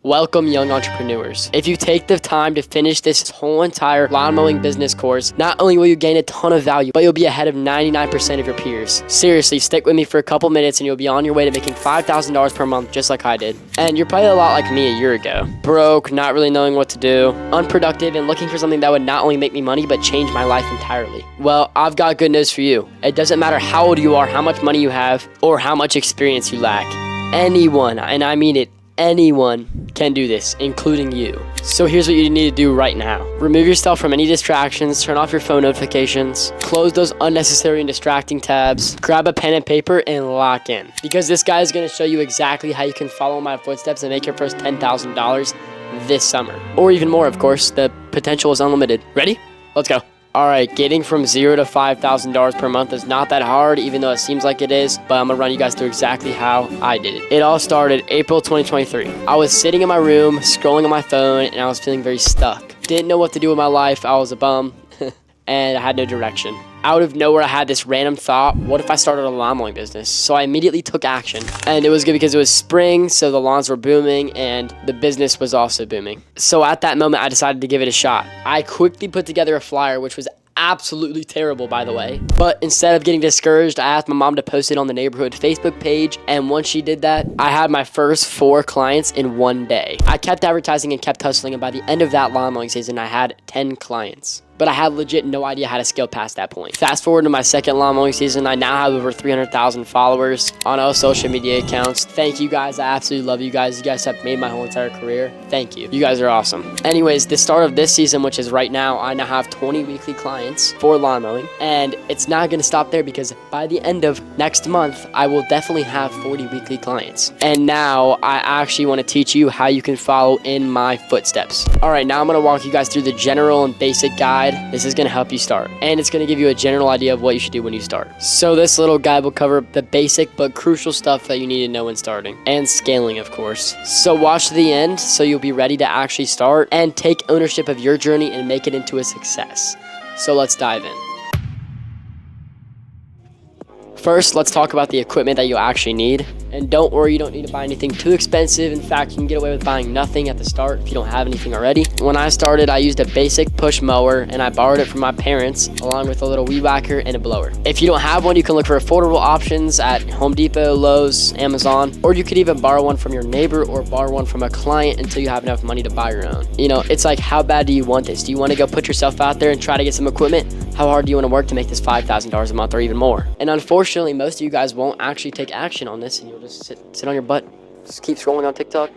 Welcome, young entrepreneurs. If you take the time to finish this whole entire lawn mowing business course, not only will you gain a ton of value, but you'll be ahead of 99% of your peers. Seriously, stick with me for a couple minutes and you'll be on your way to making $5,000 per month just like I did. And you're probably a lot like me a year ago. Broke, not really knowing what to do, unproductive, and looking for something that would not only make me money, but change my life entirely. Well, I've got good news for you. It doesn't matter how old you are, how much money you have, or how much experience you lack. Anyone, and I mean it, anyone can do this, including you. So here's what you need to do right now. Remove yourself from any distractions, turn off your phone notifications, close those unnecessary and distracting tabs, grab a pen and paper, and lock in. Because this guy is going to show you exactly how you can follow my footsteps and make your first $10,000 this summer. Or even more, of course. The potential is unlimited. Ready? Let's go. Alright, getting from $0 to $5,000 per month is not that hard, even though it seems like it is, but I'm going to run you guys through exactly how I did it. It all started April 2023. I was sitting in my room, scrolling on my phone, and I was feeling very stuck. Didn't know what to do with my life. I was a bum, and I had no direction. Out of nowhere, I had this random thought, what if I started a lawn mowing business? So I immediately took action. And it was good because it was spring, so the lawns were booming, and the business was also booming. So at that moment, I decided to give it a shot. I quickly put together a flyer, which was absolutely terrible, by the way. But instead of getting discouraged, I asked my mom to post it on the neighborhood Facebook page. And once she did that, I had my first 4 clients in one day. I kept advertising and kept hustling, and by the end of that lawn mowing season, I had 10 clients. But I had legit no idea how to scale past that point. Fast forward to my second lawn mowing season, I now have over 300,000 followers on all social media accounts. Thank you guys. I absolutely love you guys. You guys have made my whole entire career. Thank you. You guys are awesome. Anyways, the start of this season, which is right now, I now have 20 weekly clients for lawn mowing. And it's not going to stop there because by the end of next month, I will definitely have 40 weekly clients. And now I actually want to teach you how you can follow in my footsteps. All right, now I'm going to walk you guys through the general and basic guide. This is going to help you start, and it's going to give you a general idea of what you should do when you start. So this little guide will cover the basic but crucial stuff that you need to know when starting, and scaling, of course. So watch to the end so you'll be ready to actually start and take ownership of your journey and make it into a success. So let's dive in. First, let's talk about the equipment that you'll actually need. And don't worry, you don't need to buy anything too expensive. In fact, you can get away with buying nothing at the start if you don't have anything already. When I started, I used a basic push mower and I borrowed it from my parents along with a little weed whacker and a blower. If you don't have one, you can look for affordable options at Home Depot, Lowe's, Amazon, or you could even borrow one from your neighbor or borrow one from a client until you have enough money to buy your own. You know, it's like, how bad do you want this? Do you want to go put yourself out there and try to get some equipment? How hard do you want to work to make this $5,000 a month or even more? And unfortunately, most of you guys won't actually take action on this, and you'll just sit on your butt, just keep scrolling on TikTok,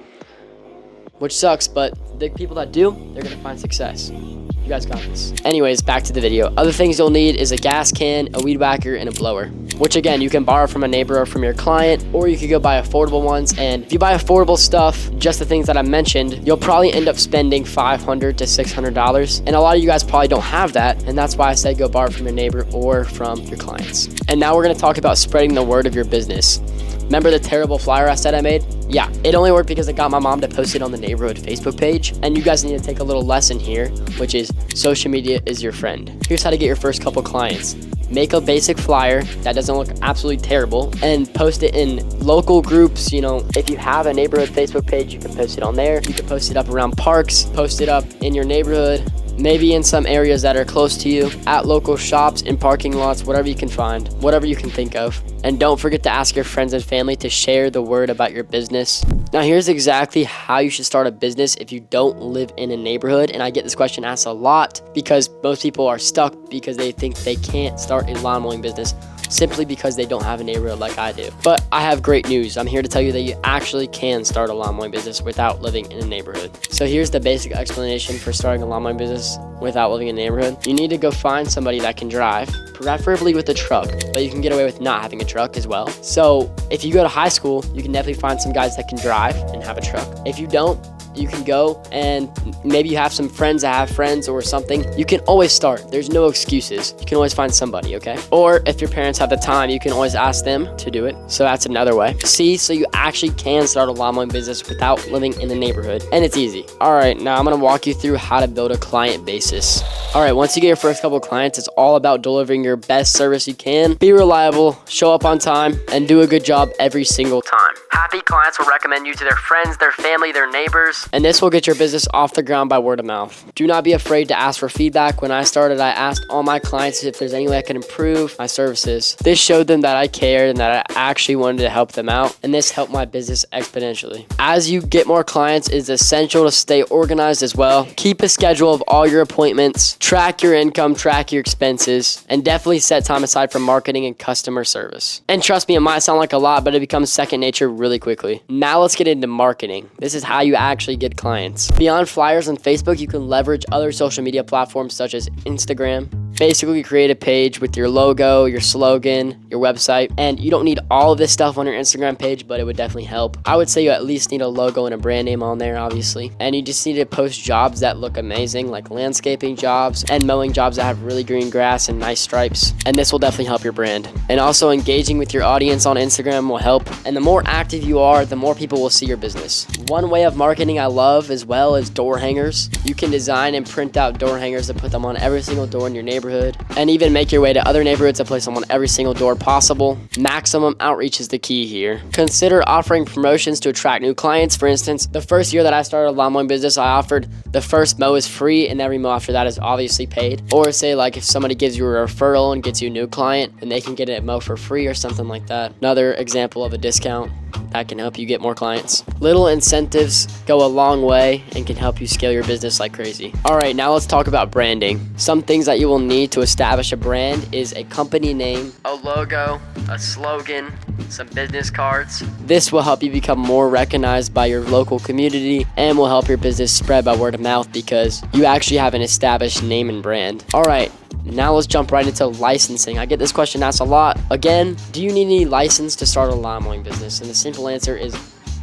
which sucks, but the people that do, they're gonna find success. You guys got this. Anyways, back to the video. Other things you'll need is a gas can, a weed whacker, and a blower, which again, you can borrow from a neighbor or from your client, or you could go buy affordable ones. And if you buy affordable stuff, just the things that I mentioned, you'll probably end up spending $500 to $600. And a lot of you guys probably don't have that, and that's why I say go borrow from your neighbor or from your clients. And now we're gonna talk about spreading the word of your business. Remember the terrible flyer I said I made? Yeah, it only worked because I got my mom to post it on the neighborhood Facebook page. And you guys need to take a little lesson here, which is social media is your friend. Here's how to get your first couple clients. Make a basic flyer that doesn't look absolutely terrible and post it in local groups. You know, if you have a neighborhood Facebook page, you can post it on there. You can post it up around parks, post it up in your neighborhood, maybe in some areas that are close to you, at local shops, in parking lots, whatever you can find, whatever you can think of. And don't forget to ask your friends and family to share the word about your business. Now here's exactly how you should start a business if you don't live in a neighborhood. And I get this question asked a lot because most people are stuck because they think they can't start a lawn mowing business simply because they don't have a neighborhood like I do. But I have great news. I'm here to tell you that you actually can start a lawn mowing business without living in a neighborhood. So here's the basic explanation for starting a lawn mowing business without living in a neighborhood. You need to go find somebody that can drive, preferably with a truck, but you can get away with not having a truck as well. So if you go to high school, you can definitely find some guys that can drive and have a truck. If you don't, you can go and maybe you have some friends that have friends or something. You can always start. There's no excuses. You can always find somebody, okay? Or if your parents have the time, you can always ask them to do it. So that's another way. C, so you actually can start a lawn mowing business without living in the neighborhood. And it's easy. All right, now I'm gonna walk you through how to build a client basis. All right, once you get your first couple of clients, it's all about delivering your best service you can. Be reliable, show up on time, and do a good job every single time. Happy clients will recommend you to their friends, their family, their neighbors, and this will get your business off the ground by word of mouth. Do not be afraid to ask for feedback. When I started, I asked all my clients if there's any way I could improve my services. This showed them that I cared and that I actually wanted to help them out, and this helped my business exponentially. As you get more clients, it's essential to stay organized as well. Keep a schedule of all your appointments, track your income, track your expenses, and definitely set time aside for marketing and customer service. And trust me, it might sound like a lot, but it becomes second nature really quickly. Now let's get into marketing. This is how you actually get clients. Beyond flyers on Facebook, you can leverage other social media platforms such as Instagram. Basically create a page with your logo, your slogan, your website, and you don't need all of this stuff on your Instagram page, but it would definitely help. I would say you at least need a logo and a brand name on there, obviously. And you just need to post jobs that look amazing, like landscaping jobs and mowing jobs that have really green grass and nice stripes. And this will definitely help your brand. And also engaging with your audience on Instagram will help. And the more active you are, the more people will see your business. One way of marketing I love as well is door hangers. You can design and print out door hangers to put them on every single door in your neighborhood, and even make your way to other neighborhoods to place them on every single door possible. Maximum outreach is the key here. Consider offering promotions to attract new clients. For instance, the first year that I started a lawn mowing business, I offered the first mow is free and every mow after that is obviously paid. Or say like if somebody gives you a referral and gets you a new client, and they can get a mow for free or something like that. Another example of a discount that can help you get more clients. Little incentives go a long way and can help you scale your business like crazy. All right, now let's talk about branding. Some things that you will need to establish a brand is a company name, a logo, a slogan, some business cards. This will help you become more recognized by your local community and will help your business spread by word of mouth because you actually have an established name and brand. All right, now let's jump right into licensing. I get this question asked a lot. Again, do you need any license to start a lawn mowing business? And the simple answer is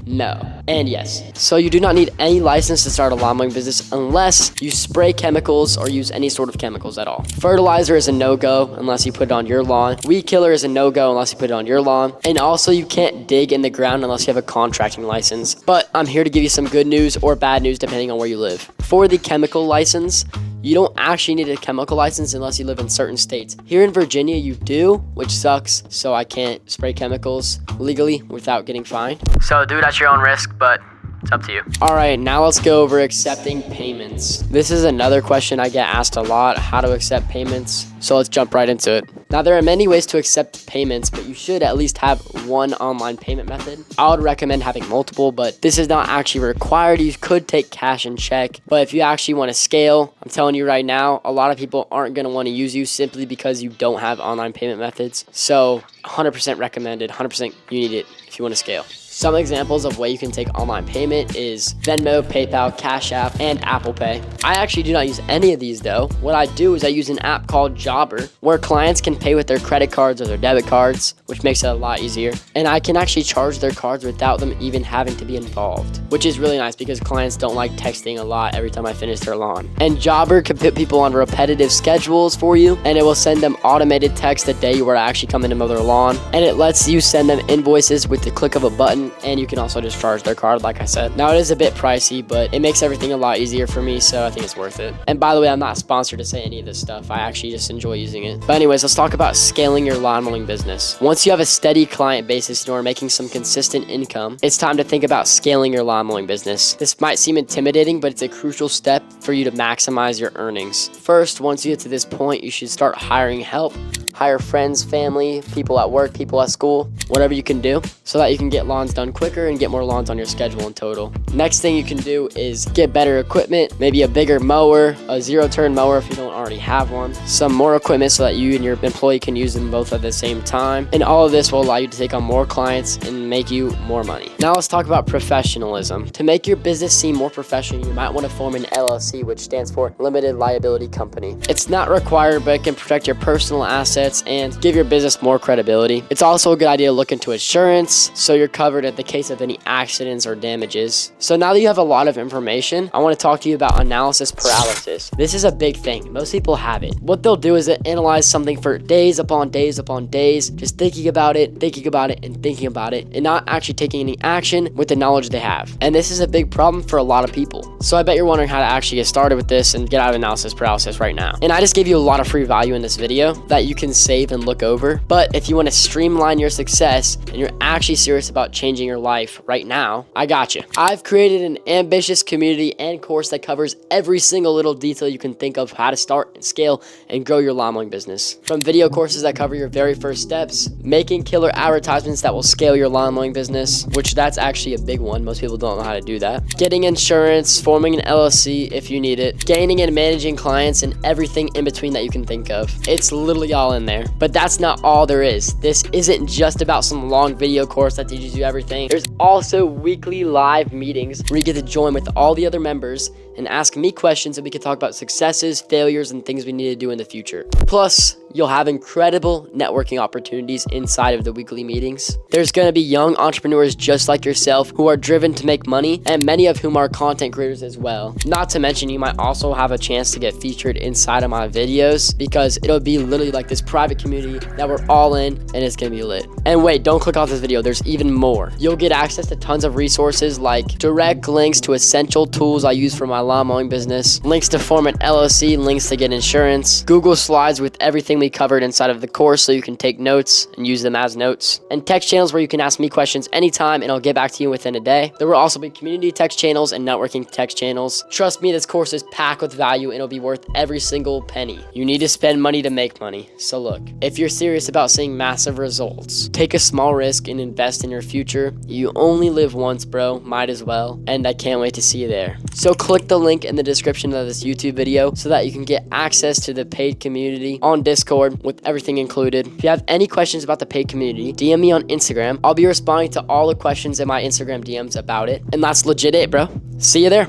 no and yes. So you do not need any license to start a lawn mowing business unless you spray chemicals or use any sort of chemicals at all. Fertilizer is a no-go unless you put it on your lawn. Weed killer is a no-go unless you put it on your lawn. And also you can't dig in the ground unless you have a contracting license. But I'm here to give you some good news or bad news depending on where you live. For the chemical license, you don't actually need a chemical license unless you live in certain states. Here in Virginia, you do, which sucks, so I can't spray chemicals legally without getting fined. So do it at your own risk, but it's up to you. All right, now let's go over accepting payments. This is another question I get asked a lot, how to accept payments. So let's jump right into it. Now, there are many ways to accept payments, but you should at least have one online payment method. I would recommend having multiple, but this is not actually required. You could take cash and check, but if you actually want to scale, I'm telling you right now, a lot of people aren't going to want to use you simply because you don't have online payment methods. So 100% recommended, 100% you need it if you want to scale. Some examples of way you can take online payment is Venmo, PayPal, Cash App, and Apple Pay. I actually do not use any of these though. What I do is I use an app called Jobber where clients can pay with their credit cards or their debit cards, which makes it a lot easier. And I can actually charge their cards without them even having to be involved, which is really nice because clients don't like texting a lot every time I finish their lawn. And Jobber can put people on repetitive schedules for you, and it will send them automated text the day you were actually coming to mow their lawn. And it lets you send them invoices with the click of a button, and you can also just charge their card like I said. Now it is a bit pricey, but it makes everything a lot easier for me, so I think it's worth it. And by the way, I'm not sponsored to say any of this stuff. I actually just enjoy using it. But anyways, let's talk about scaling your lawn mowing business. Once you have a steady client basis and you are making some consistent income, it's time to think about scaling your lawn mowing business. This might seem intimidating, but it's a crucial step for you to maximize your earnings. First, once you get to this point, you should start hiring help. Hire friends, family, people at work, people at school, whatever you can do so that you can get lawns done quicker and get more lawns on your schedule in total. Next thing you can do is get better equipment, maybe a bigger mower, a zero-turn mower if you don't already have one, some more equipment so that you and your employee can use them both at the same time. And all of this will allow you to take on more clients and make you more money. Now let's talk about professionalism. To make your business seem more professional, you might want to form an LLC, which stands for Limited Liability Company. It's not required, but it can protect your personal assets assets and give your business more credibility. It's also a good idea to look into insurance so you're covered in the case of any accidents or damages. So now that you have a lot of information, I want to talk to you about analysis paralysis. This is a big thing. Most people have it. What they'll do is they analyze something for days upon days upon days, just thinking about it, and thinking about it, and not actually taking any action with the knowledge they have. And this is a big problem for a lot of people. So I bet you're wondering how to actually get started with this and get out of analysis paralysis right now. And I just gave you a lot of free value in this video that you can save and look over. But if you want to streamline your success and you're actually serious about changing your life right now, I got you. I've created an ambitious community and course that covers every single little detail you can think of how to start and scale and grow your lawn mowing business. From video courses that cover your very first steps, making killer advertisements that will scale your lawn mowing business, which that's actually a big one. Most people don't know how to do that. Getting insurance, forming an LLC if you need it, gaining and managing clients, and everything in between that you can think of. It's literally all in there. But that's not all there is. This isn't just about some long video course that teaches you everything. There's also weekly live meetings where you get to join with all the other members and ask me questions and we can talk about successes, failures, and things we need to do in the future. Plus, you'll have incredible networking opportunities inside of the weekly meetings. There's going to be young entrepreneurs just like yourself who are driven to make money, and many of whom are content creators as well. Not to mention, you might also have a chance to get featured inside of my videos because it'll be literally like this private community that we're all in, and it's going to be lit. And wait, don't click off this video. There's even more. You'll get access to tons of resources like direct links to essential tools I use for my lawn mowing business, links to form an LLC, links to get insurance, Google Slides with everything we covered inside of the course so you can take notes and use them as notes, and text channels where you can ask me questions anytime and I'll get back to you within a day. There will also be community text channels and networking text channels. Trust me, this course is packed with value and it'll be worth every single penny. You need to spend money to make money. So look, if you're serious about seeing massive results, take a small risk and invest in your future. You only live once, bro. Might as well. And I can't wait to see you there. So click the link in the description of this YouTube video so that you can get access to the paid community on Discord with everything included. If you have any questions about the paid community, DM me on Instagram. I'll be responding to all the questions in my Instagram DMs about it. And that's legit it, bro. See you there.